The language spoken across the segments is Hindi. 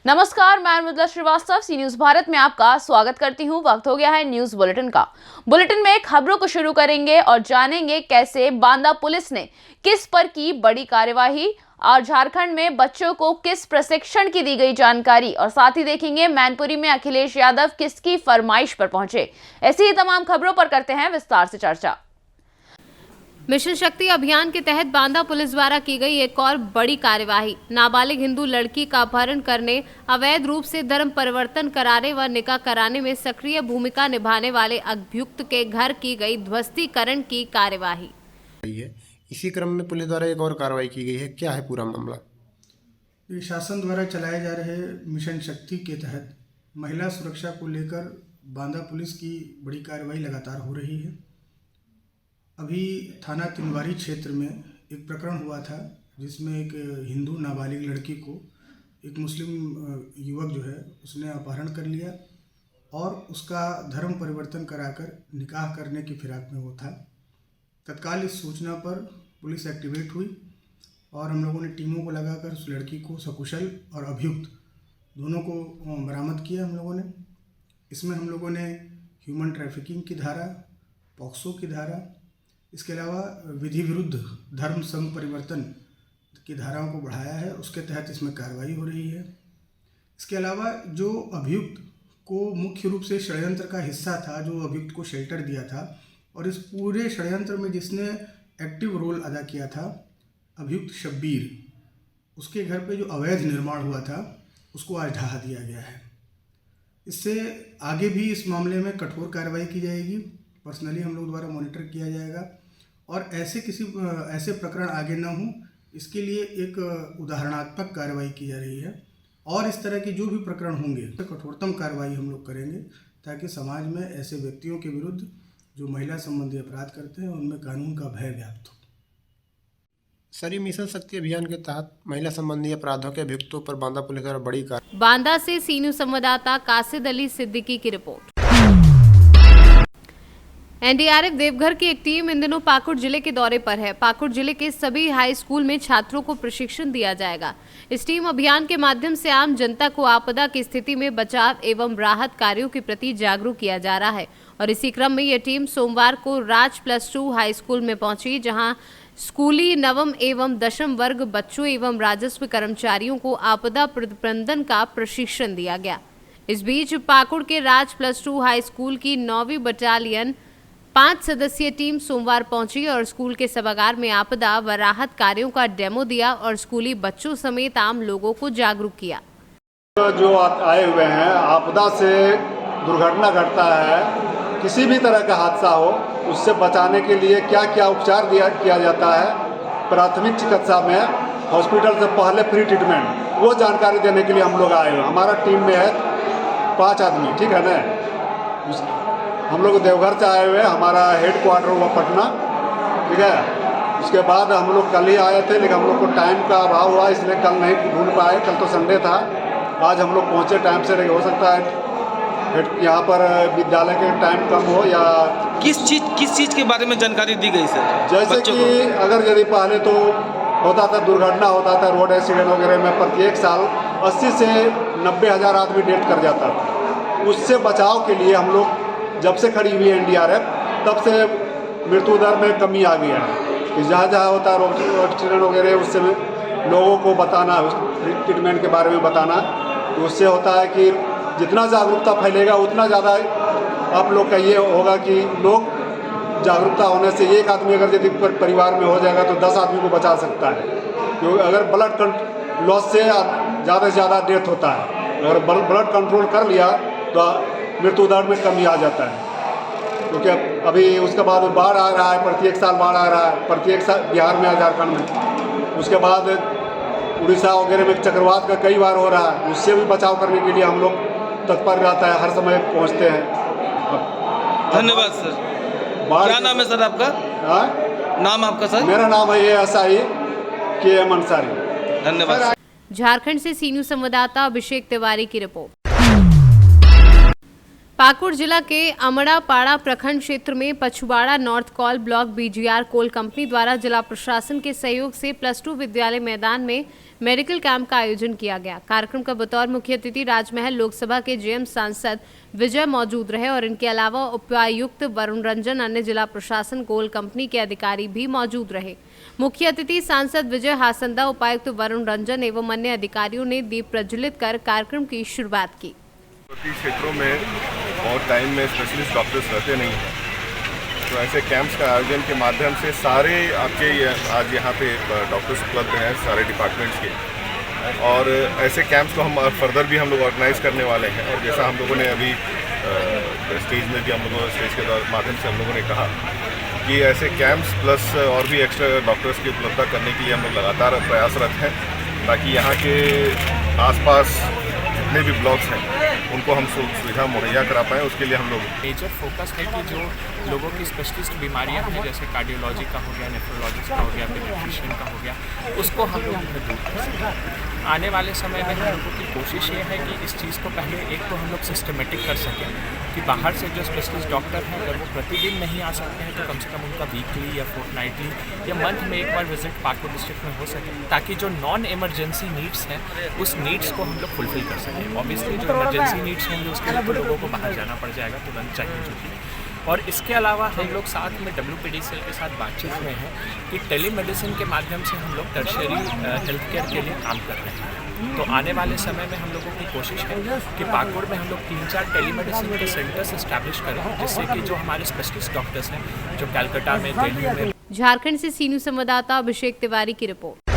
नमस्कार, मैं मृदुला श्रीवास्तव सी न्यूज भारत में आपका स्वागत करती हूं। वक्त हो गया है न्यूज बुलेटिन का। बुलेटिन में खबरों को शुरू करेंगे और जानेंगे कैसे बांदा पुलिस ने किस पर की बड़ी कार्यवाही और झारखंड में बच्चों को किस प्रशिक्षण की दी गई जानकारी, और साथ ही देखेंगे मैनपुरी में अखिलेश यादव किसकी फरमाइश पर पहुंचे। ऐसी ही तमाम खबरों पर करते हैं विस्तार से चर्चा। मिशन शक्ति अभियान के तहत बांदा पुलिस द्वारा की गई एक और बड़ी कार्यवाही। नाबालिग हिंदू लड़की का अपहरण करने, अवैध रूप से धर्म परिवर्तन कराने व निकाह कराने में सक्रिय भूमिका निभाने वाले अभियुक्त के घर की गई ध्वस्तीकरण की कार्यवाही। इसी क्रम में पुलिस द्वारा एक और कार्रवाई की गई है। क्या है पूरा मामला? शासन द्वारा चलाए जा रहे मिशन शक्ति के तहत महिला सुरक्षा को लेकर बांदा पुलिस की बड़ी कार्रवाई लगातार हो रही है। अभी थाना तिनवारी क्षेत्र में एक प्रकरण हुआ था जिसमें एक हिंदू नाबालिग लड़की को एक मुस्लिम युवक जो है उसने अपहरण कर लिया और उसका धर्म परिवर्तन कराकर निकाह करने की फिराक में वो था। तत्काल इस सूचना पर पुलिस एक्टिवेट हुई और हम लोगों ने टीमों को लगाकर उस लड़की को सकुशल और अभियुक्त दोनों को बरामद किया। हम लोगों ने इसमें हम लोगों ने ह्यूमन ट्रैफिकिंग की धारा, पॉक्सो की धारा, इसके अलावा विधि विरुद्ध धर्म संघ परिवर्तन की धाराओं को बढ़ाया है। उसके तहत इसमें कार्रवाई हो रही है। इसके अलावा जो अभियुक्त को मुख्य रूप से षड्यंत्र का हिस्सा था, जो अभियुक्त को शेल्टर दिया था और इस पूरे षड्यंत्र में जिसने एक्टिव रोल अदा किया था, अभियुक्त शब्बीर, उसके घर पे जो अवैध निर्माण हुआ था उसको आज ढहा दिया गया है। इससे आगे भी इस मामले में कठोर कार्रवाई की जाएगी। पर्सनली हम लोग द्वारा मॉनिटर किया जाएगा और ऐसे प्रकरण आगे न हो, इसके लिए एक उदाहरणात्मक कार्रवाई की जा रही है और इस तरह की जो भी प्रकरण होंगे तो कठोरतम कार्रवाई हम लोग करेंगे ताकि समाज में ऐसे व्यक्तियों के विरुद्ध जो महिला संबंधी अपराध करते हैं उनमें कानून का भय व्याप्त हो। सर, ये मिशन शक्ति अभियान के तहत महिला संबंधी अपराधों के अभियुक्तों पर बांदा पुलिस द्वारा बड़ी कार्रवाई। बांदा से सी न्यूज संवाददाता कासिद अली सिद्दीकी की रिपोर्ट। एनडीआरएफ देवघर की एक टीम इन दिनों पाकुड़ जिले के दौरे पर है। पाकुड़ जिले के सभी हाई स्कूल में छात्रों को प्रशिक्षण दिया जाएगा। इस टीम अभियान के माध्यम से आम जनता को आपदा की स्थिति में बचाव एवं राहत कार्यों के प्रति जागरूक किया जा रहा है और इसी क्रम में यह टीम सोमवार को राज +2 हाई स्कूल में पहुंची, जहां स्कूली नवम एवं दशम वर्ग बच्चों एवं राजस्व कर्मचारियों को आपदा प्रबंधन का प्रशिक्षण दिया गया। इस बीच पाकुड़ के राज +2 हाई स्कूल की 9वीं बटालियन 5 सदस्यीय टीम सोमवार पहुंची और स्कूल के सभागार में आपदा व राहत कार्यों का डेमो दिया और स्कूली बच्चों समेत आम लोगों को जागरूक किया। जो आए हुए हैं, आपदा से दुर्घटना घटता है, किसी भी तरह का हादसा हो, उससे बचाने के लिए क्या क्या उपचार किया जाता है, प्राथमिक चिकित्सा में हॉस्पिटल से पहले फ्री ट्रीटमेंट, वो जानकारी देने के लिए हम लोग आए हुए हैं। हमारा टीम में है 5 आदमी, ठीक है ना। हम लोग देवघर से आए हुए हैं, हमारा हेड क्वार्टर हुआ पटना, ठीक है। उसके बाद हम लोग कल ही आए थे, लेकिन हम लोग को टाइम का अभाव हुआ इसलिए कल नहीं ढूंढ पाए। कल तो संडे था, आज हम लोग पहुँचे टाइम से। हो सकता है यहाँ पर विद्यालय के टाइम कम हो या किस चीज़ के बारे में जानकारी दी गई सर? जैसे कि अगर यदि पहले तो होता था, दुर्घटना होता था रोड एक्सीडेंट वगैरह में, प्रत्येक साल 80 से 90 हज़ार आदमी डेथ कर जाता था। उससे बचाव के लिए हम लोग जब से खड़ी हुई है एनडीआरएफ, तब से मृत्यु दर में कमी आ गया है कि जहाँ जहाँ होता है रोड एक्सीडेंट वगैरह, उससे लोगों को बताना, ट्रीटमेंट के बारे में बताना। तो उससे होता है कि जितना जागरूकता फैलेगा उतना ज़्यादा आप लोग का ये होगा कि लोग जागरूकता होने से एक आदमी अगर यदि परिवार में हो जाएगा तो 10 आदमी को बचा सकता है। क्योंकि अगर ब्लड लॉस से ज़्यादा से ज़्यादा डेथ होता है, अगर ब्लड कंट्रोल कर लिया तो मृत्यु दर में कमी आ जाता है। क्योंकि अभी उसके बाद बाढ़ आ रहा है, प्रत्येक साल बाढ़ आ रहा है, प्रत्येक साल बिहार में, झारखंड में। उसके बाद उड़ीसा वगैरह में चक्रवात का कई बार हो रहा है, उससे भी बचाव करने के लिए हम लोग तत्पर रहता है, हर समय पहुंचते हैं। धन्यवाद सर। क्या नाम है सर आपका? नाम आपका सर? मेरा नाम है SI KM अंसारी। धन्यवाद। झारखंड से सी न्यूज संवाददाता अभिषेक तिवारी की रिपोर्ट। पाकुड़ जिला के अमड़ापाड़ा प्रखंड क्षेत्र में Pachuwara north coal block BGR coal company द्वारा जिला प्रशासन के सहयोग से +2 विद्यालय मैदान में मेडिकल कैंप का आयोजन किया गया। कार्यक्रम का बतौर मुख्य अतिथि राजमहल लोकसभा के जेएम सांसद विजय मौजूद रहे और इनके अलावा उपायुक्त वरुण रंजन, अन्य जिला प्रशासन कोल कंपनी के अधिकारी भी मौजूद रहे। मुख्य अतिथि सांसद विजय हासंदा, उपायुक्त वरुण रंजन एवं अन्य अधिकारियों ने दीप प्रज्वलित कर कार्यक्रम की शुरुआत की। क्षेत्रों में बहुत टाइम में स्पेशलिस्ट डॉक्टर्स रहते नहीं हैं, तो ऐसे कैंप्स का आयोजन के माध्यम से सारे आपके आज यहाँ पे डॉक्टर्स उपलब्ध हैं सारे डिपार्टमेंट्स के, और ऐसे कैंप्स को हम फर्दर भी हम लोग ऑर्गेनाइज करने वाले हैं। और जैसा हम लोगों ने अभी स्टेज में भी हम लोगों स्टेज के माध्यम से हम लोगों ने कहा कि ऐसे कैंप्स प्लस और भी एक्स्ट्रा डॉक्टर्स की उपलब्धता करने के लिए हम लोग लगातार प्रयासरत हैं, ताकि यहाँ के आसपास जितने भी ब्लॉक्स हैं उनको हम सुविधा मुहैया करा पाएँ। उसके लिए हम लोग मेजर फोकस है कि जो लोगों की स्पेशलिस्ट बीमारियां हैं, जैसे कार्डियोलॉजी का हो गया, नेफ्रोलॉजिस्ट का हो गया, पीडियाट्रिशियन का हो गया, उसको हम लोग दूर कर सकें। आने वाले समय में हम लोगों की कोशिश ये है कि इस चीज़ को पहले एक तो हम लोग सिस्टमेटिक कर सकें कि बाहर से जो स्पेशलिस्ट डॉक्टर हैं अगर वो प्रतिदिन नहीं आ सकते हैं तो कम से कम उनका वीकली या फोर्टनाइटली या मंथ में एक बार विजिट पाकुड़ डिस्ट्रिक्ट में हो सके, ताकि जो नॉन इमरजेंसी नीड्स हैं उस नीड्स को हम लोग फुलफिल कर सकें। ऑब्वियसली जो इमरजेंसी नीड्स होंगे उसके लिए तो लोगों को बाहर जाना पड़ जाएगा, तुरंत चाहिए छुट्टी। और इसके अलावा हम लोग साथ में WPDCL के साथ बातचीत में हैं कि टेलीमेडिसिन के माध्यम से हम लोग टर्शियरी हेल्थ केयर के लिए काम कर रहे हैं। तो आने वाले समय में हम लोगों की कोशिश है कि पाकुड़ में हम लोग 3-4 टेलीमेडिसिन के सेंटर्स इस्टेब्लिश करें, जिससे कि जो हमारे स्पेशलिस्ट डॉक्टर्स हैं जो कलकत्ता में, दिल्ली में। झारखंड से सीनू संवाददाता अभिषेक तिवारी की रिपोर्ट।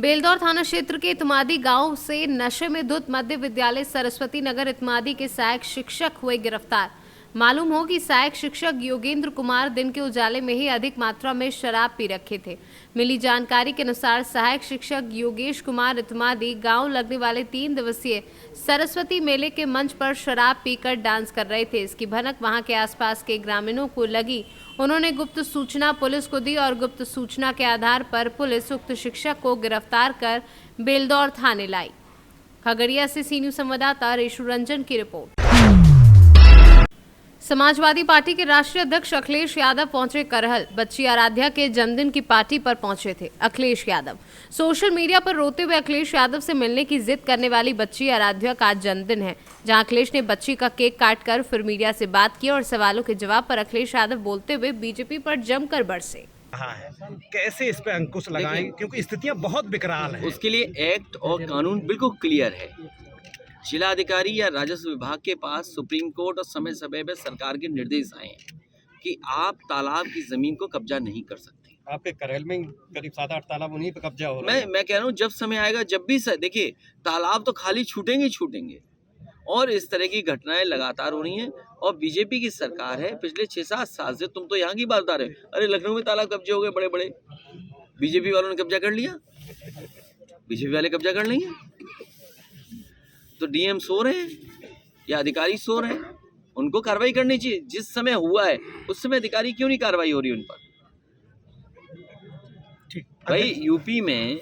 बेलदौर थाना क्षेत्र के इतमादी गांव से नशे में धुत मध्य विद्यालय सरस्वती नगर इतमादी के सहायक शिक्षक हुए गिरफ्तार। मालूम हो कि सहायक शिक्षक योगेंद्र कुमार दिन के उजाले में ही अधिक मात्रा में शराब पी रखे थे। मिली जानकारी के अनुसार सहायक शिक्षक योगेश कुमार इतमादी गांव लगने वाले 3 दिवसीय सरस्वती मेले के मंच पर शराब पीकर डांस कर रहे थे। इसकी भनक वहां के आसपास के ग्रामीणों को लगी। उन्होंने गुप्त सूचना पुलिस को दी और गुप्त सूचना के आधार पर पुलिस उक्त शिक्षक को गिरफ्तार कर बेलदौर थाने लाई। खगड़िया से सीनू संवाददाता रेशु रंजन की रिपोर्ट। समाजवादी पार्टी के राष्ट्रीय अध्यक्ष अखिलेश यादव पहुंचे करहल। बच्ची आराध्या के जन्मदिन की पार्टी पर पहुंचे थे अखिलेश यादव। सोशल मीडिया पर रोते हुए अखिलेश यादव से मिलने की जिद करने वाली बच्ची आराध्या का आज जन्मदिन है, जहां अखिलेश ने बच्ची का केक काटकर फिर मीडिया से बात की और सवालों के जवाब पर अखिलेश यादव बोलते हुए बीजेपी पर जमकर बरसे। कैसे इस पे अंकुश लगाएं, क्योंकि स्थितियां बहुत विकराल हैं। उसके लिए एक्ट और कानून बिल्कुल क्लियर है। जिला अधिकारी या राजस्व विभाग के पास सुप्रीम कोर्ट और समय समय पर सरकार के निर्देश आए हैं कि आप तालाब की जमीन को कब्जा नहीं कर सकते। आपके करहल में करीब 7-8 तालाब उन्हीं पे कब्जा हो रहा है। मैं कह रहा हूँ जब समय आएगा, जब भी देखिए तालाब तो खाली छूटेंगे ही छूटेंगे, और इस तरह की घटनाएं लगातार हो रही हैं। और बीजेपी की सरकार है पिछले 6-7 साल से। तुम तो यहाँ की बात बता रहे हो, अरे लखनऊ में तालाब कब्जे हो गए बड़े बड़े, बीजेपी वालों ने कब्जा कर लिया, बीजेपी वाले कब्जा कर लेंगे। तो डीएम सो रहे हैं या अधिकारी सो रहे हैं, उनको कार्रवाई करनी चाहिए। जिस समय हुआ है उस समय अधिकारी क्यों नहीं कार्रवाई हो रही उन पर? भाई यूपी में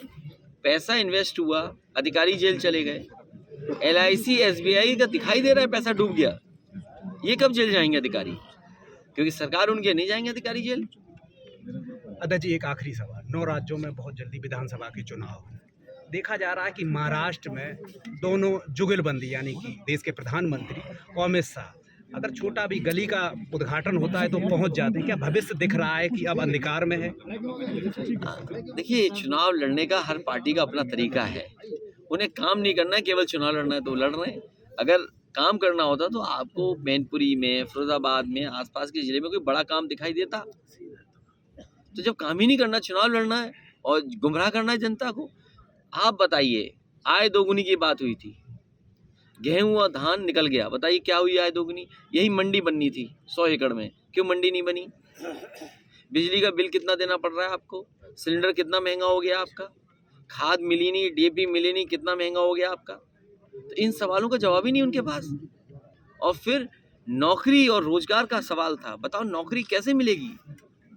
पैसा इन्वेस्ट हुआ, अधिकारी जेल चले गए। LIC SBI का दिखाई दे रहा है पैसा डूब गया, ये कब जेल जाएंगे अधिकारी? क्योंकि सरकार उनके नहीं जाएंगे अधिकारी जेल। अध्यक्ष जी, एक आखिरी सवाल। 9 राज्यों में बहुत जल्दी विधानसभा के चुनाव हैं। देखा जा रहा है कि महाराष्ट्र में दोनों जुगलबंदी यानी कि देश के प्रधानमंत्री और अमित शाह, अगर छोटा भी गली का उद्घाटन होता है तो पहुंच जाते हैं। क्या भविष्य दिख रहा है कि अब अंधकार में है? देखिए, चुनाव लड़ने का हर पार्टी का अपना तरीका है। उन्हें काम नहीं करना है, केवल चुनाव लड़ना है तो लड़ रहे हैं। अगर काम करना होता तो आपको मैनपुरी में, फिरोजाबाद में, आसपास के जिले में कोई बड़ा काम दिखाई देता। तो जब काम ही नहीं करना, चुनाव लड़ना है और गुमराह करना है जनता को। आप बताइए, आय दोगुनी की बात हुई थी, गेहूं और धान निकल गया, बताइए क्या हुई आय दोगुनी? यही मंडी बननी थी 100 एकड़ में, क्यों मंडी नहीं बनी? बिजली का बिल कितना देना पड़ रहा है आपको? सिलेंडर कितना महंगा हो गया आपका? खाद मिली नहीं, DAP मिली नहीं, कितना महंगा हो गया आपका? तो इन सवालों का जवाब ही नहीं उनके पास। और फिर नौकरी और रोजगार का सवाल था। बताओ नौकरी कैसे मिलेगी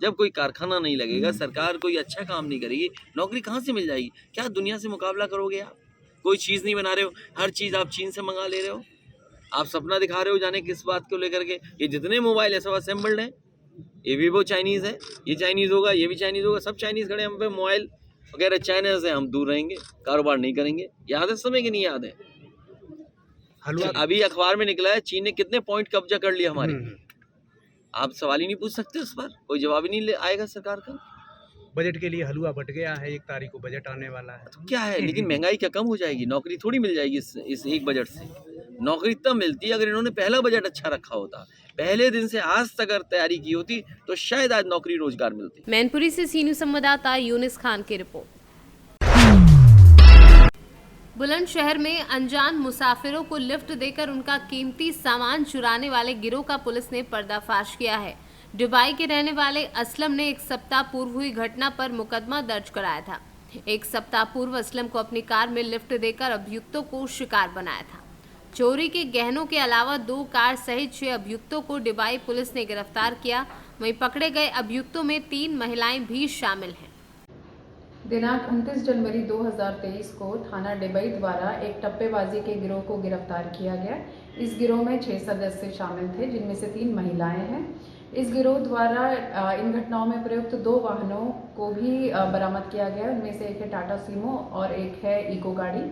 जब कोई कारखाना नहीं लगेगा, सरकार कोई अच्छा काम नहीं करेगी, नौकरी कहाँ से मिल जाएगी? क्या दुनिया से मुकाबला करोगे आप? कोई चीज़ नहीं बना रहे हो, हर चीज़ आप चीन से मंगा ले रहे हो। आप सपना दिखा रहे हो जाने किस बात को लेकर के। ये जितने मोबाइल है सब असेंबल्ड हैं, ये वीवो चाइनीज़ है, ये चाइनीज़ होगा, ये भी चाइनीज़ होगा, सब चाइनीज़ खड़े हम पे मोबाइल वगैरह। चाइना से हम दूर रहेंगे, कारोबार नहीं करेंगे। याद है समय कि नहीं याद है? हलवा अभी अखबार में निकला है चीन ने कितने पॉइंट कब्जा कर लिया हमारे। आप सवाल ही नहीं पूछ सकते उस पर, कोई जवाब ही नहीं आएगा सरकार का। बजट के लिए हलवा बट गया है, 1 तारीख को बजट आने वाला है। तो क्या है, लेकिन महंगाई क्या कम हो जाएगी? नौकरी थोड़ी मिल जाएगी इस एक बजट से। नौकरी तब मिलती है अगर इन्होंने पहला बजट अच्छा रखा होता, पहले दिन से आज तक अगर तैयारी की होती तो शायद आज नौकरी रोजगार मिलती। मैनपुरी से सीनियर संवाददाता यूनिस खान की रिपोर्ट। बुलंदशहर में अनजान मुसाफिरों को लिफ्ट देकर उनका कीमती सामान चुराने वाले गिरोह का पुलिस ने पर्दाफाश किया है। दुबई के रहने वाले असलम ने 1 सप्ताह पूर्व हुई घटना पर मुकदमा दर्ज कराया था। 1 सप्ताह पूर्व असलम को अपनी कार में लिफ्ट देकर अभियुक्तों को शिकार बनाया था। चोरी के गहनों के अलावा 2 कार सहित 6 अभियुक्तों को दुबई पुलिस ने गिरफ्तार किया। वहीं पकड़े गए अभियुक्तों में 3 महिलाएं भी शामिल हैं। दिनांक 29 जनवरी 2023 को थाना डिबई द्वारा एक टप्पेबाजी के गिरोह को गिरफ्तार किया गया। इस गिरोह में 6 सदस्य शामिल थे, जिनमें से 3 महिलाएं हैं। इस गिरोह द्वारा इन घटनाओं में प्रयुक्त 2 वाहनों को भी बरामद किया गया। उनमें से एक है टाटा सीमो और एक है इको गाड़ी।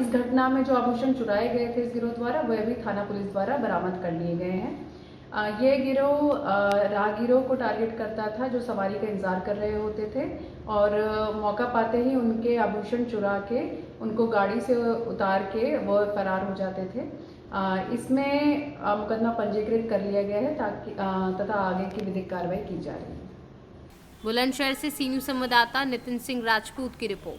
इस घटना में जो आभूषण चुराए गए थे इस गिरोह द्वारा, वह भी थाना पुलिस द्वारा बरामद कर लिए गए हैं। ये गिरोह राहगीरों को टारगेट करता था जो सवारी का इंतजार कर रहे होते थे और मौका पाते ही उनके आभूषण चुरा के उनको गाड़ी से उतार के वो फरार हो जाते थे। इसमें मुकदमा पंजीकृत कर लिया गया है ताकि तथा आगे की विधिक कार्रवाई की जा रही है। बुलंदशहर से सीनियर संवाददाता नितिन सिंह राजपूत की रिपोर्ट।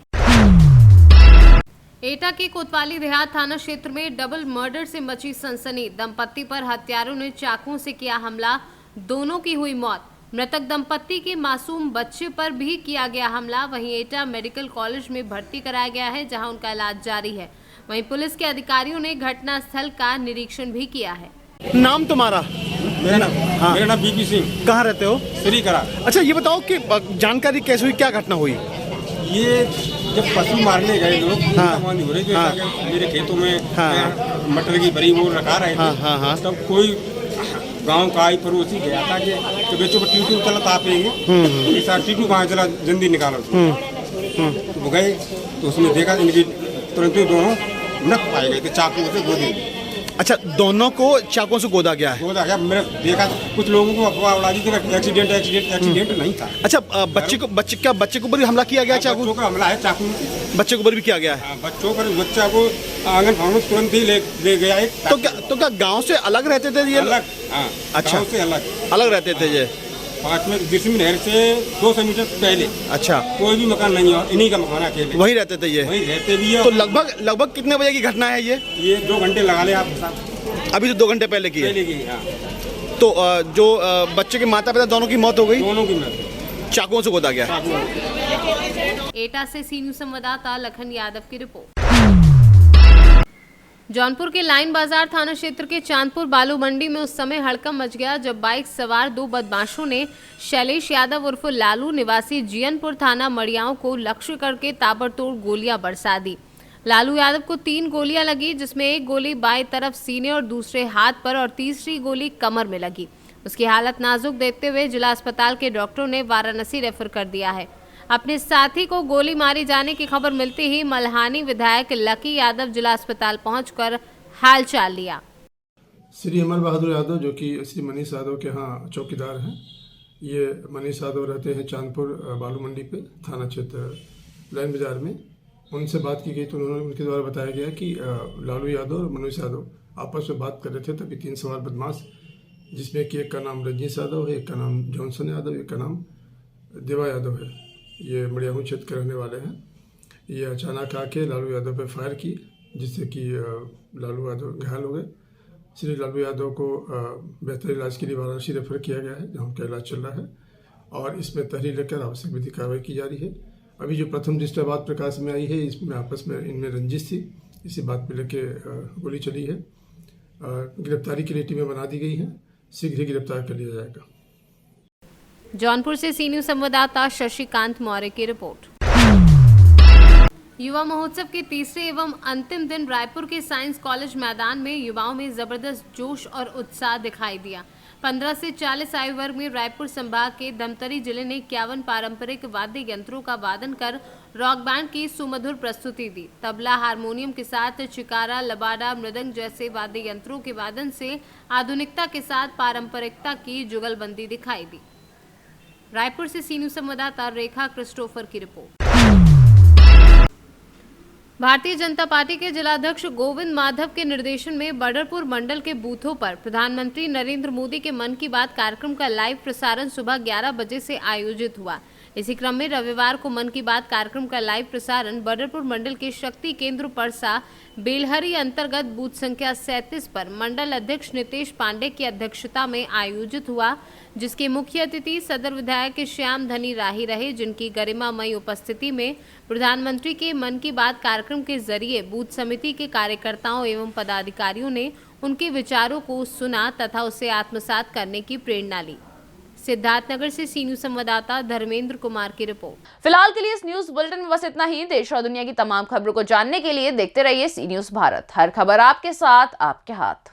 एटा के कोतवाली देहात थाना क्षेत्र में डबल मर्डर से मची सनसनी। दंपत्ति पर हत्यारों ने चाकुओं से किया हमला, दोनों की हुई मौत। मृतक दंपत्ति के मासूम बच्चे पर भी किया गया हमला। वहीं एटा मेडिकल कॉलेज में भर्ती कराया गया है, जहां उनका इलाज जारी है। वहीं पुलिस के अधिकारियों ने घटनास्थल का निरीक्षण भी किया है। नाम तुम्हारा? मेरा नाम बीपी सिंह। कहाँ रहते हो? श्रीकरा। अच्छा, ये बताओ कि जानकारी कैसे हुई, क्या घटना हुई? ये जब पशु मारने गए लोग, हो रही थी मेरे खेतों में मटर की बड़ी वो रखा रहे थे, तब कोई गांव का ही पड़ोसी गया था कि बच्चों को टीटू चला तापेंगे, साथ टीटू कहाँ चला जल्दी निकालो। तो वो गए तो उसने देखा इनकी तुरंत ही दोनों नक पाए गए थे, चाकू से गोदे। अच्छा, दोनों को चाकुओं से गोदा गया है? गोदा गया। मैंने देखा कुछ लोगों को अफवाह उड़ा दी थी एक्सीडेंट नहीं था। अच्छा, बच्चे को भी हमला किया गया? चाकू? बच्चों का हमला है, चाकू बच्चे को भी किया गया है? बच्चों पर बच्चा को आंगन में तुरंत ही ले गया एक। तो क्या गांव से अलग रहते थे ये? अलग, हाँ। अच्छा, से अलग रहते थे ये? 5 में बिस्मी नहर से 200 मीटर पहले। अच्छा, कोई भी मकान नहीं है, इन्हीं का मकान अकेले वही रहते थे ये? वही रहते भी है। तो लगभग कितने बजे की घटना है ये? 2 घंटे लगा ले आप। अभी तो 2 घंटे पहले की है। हाँ। तो जो बच्चे के माता पिता दोनों की मौत हो गई? दोनों की मौत चाकुओं से गोदा गया। एटा से सीनियर संवाददाता लखन यादव की रिपोर्ट। जौनपुर के लाइन बाजार थाना क्षेत्र के चांदपुर बालू मंडी में उस समय हड़कंप मच गया जब बाइक सवार 2 बदमाशों ने शैलेश यादव उर्फ लालू निवासी जियनपुर थाना मड़ियाओं को लक्ष्य करके ताबड़तोड़ गोलियां बरसा दी। लालू यादव को 3 गोलियां लगी, जिसमें एक गोली बाएं तरफ सीने और दूसरे हाथ पर और तीसरी गोली कमर में लगी। उसकी हालत नाजुक देखते हुए जिला अस्पताल के डॉक्टरों ने वाराणसी रेफर कर दिया है। अपने साथी को गोली मारी जाने की खबर मिलते ही मल्हानी विधायक लकी यादव जिला अस्पताल पहुंचकर हालचाल लिया। श्री अमर बहादुर यादव जो कि श्री मनीष यादव के यहाँ चौकीदार हैं, ये मनीष यादव रहते हैं चांदपुर बालू मंडी पे थाना क्षेत्र लाइन बाजार में। उनसे बात की गई तो उन्होंने उनके द्वारा बताया गया कि लालू यादव और मनीष यादव आपस में बात कर रहे थे, तभी 3 सवार बदमाश, जिसमें कि एक का नाम रजनीश यादव है, एक का नाम जॉनसन यादव, एक का नाम देवा यादव है। ये मड़ियाहू क्षेत्र के रहने वाले हैं। ये अचानक आके लालू यादव पे फायर की, जिससे कि लालू यादव घायल हो गए। श्री लालू यादव को बेहतर इलाज के लिए वाराणसी रेफर किया गया है, जहाँ उनका इलाज चल रहा है और इसमें तहरीर लेकर आवश्यक विधिक कार्रवाई की जा रही है। अभी जो प्रथम दृष्टया बात प्रकाश में आई है, इसमें आपस में इनमें रंजिश थी, इसी बात पे लेके गोली चली है। गिरफ्तारी के लिए टीमें बना दी गई हैं, शीघ्र ही गिरफ्तार कर लिया जाएगा। जौनपुर से सीनियर संवाददाता शशिकांत मौर्य की रिपोर्ट। युवा महोत्सव के तीसरे एवं अंतिम दिन रायपुर के साइंस कॉलेज मैदान में युवाओं में जबरदस्त जोश और उत्साह दिखाई दिया। 15 से 40 आयु वर्ग में रायपुर संभाग के धमतरी जिले ने 51 पारंपरिक वाद्य यंत्रों का वादन कर रॉक बैंड की सुमधुर प्रस्तुति दी। तबला, हारमोनियम के साथ चिकारा, लबाडा, मृदंग जैसे वाद्य यंत्रों के वादन से आधुनिकता के साथ पारंपरिकता की जुगलबंदी दिखाई दी। रायपुर से सी न्यूज़ संवाददाता रेखा क्रिस्टोफर की रिपोर्ट। भारतीय जनता पार्टी के जिलाध्यक्ष गोविंद माधव के निर्देशन में बडरपुर मंडल के बूथों पर प्रधानमंत्री नरेंद्र मोदी के मन की बात कार्यक्रम का लाइव प्रसारण सुबह 11 बजे से आयोजित हुआ। इसी क्रम में रविवार को मन की बात कार्यक्रम का लाइव प्रसारण बडरपुर मंडल के शक्ति केंद्र परसा बेलहरी अंतर्गत बूथ संख्या 37 पर मंडल अध्यक्ष नितेश पांडे की अध्यक्षता में आयोजित हुआ, जिसके मुख्य अतिथि सदर विधायक श्याम धनी राही रहे, जिनकी गरिमामयी उपस्थिति में प्रधानमंत्री के मन की बात कार्यक्रम के जरिए बूथ समिति के कार्यकर्ताओं एवं पदाधिकारियों ने उनके विचारों को सुना तथा उसे आत्मसात करने की प्रेरणा ली। सिद्धार्थनगर से सी न्यूज़ संवाददाता धर्मेंद्र कुमार की रिपोर्ट। फिलहाल के लिए इस न्यूज बुलेटिन में बस इतना ही। देश और दुनिया की तमाम खबरों को जानने के लिए देखते रहिए सी न्यूज़ भारत। हर खबर आपके साथ, आपके हाथ।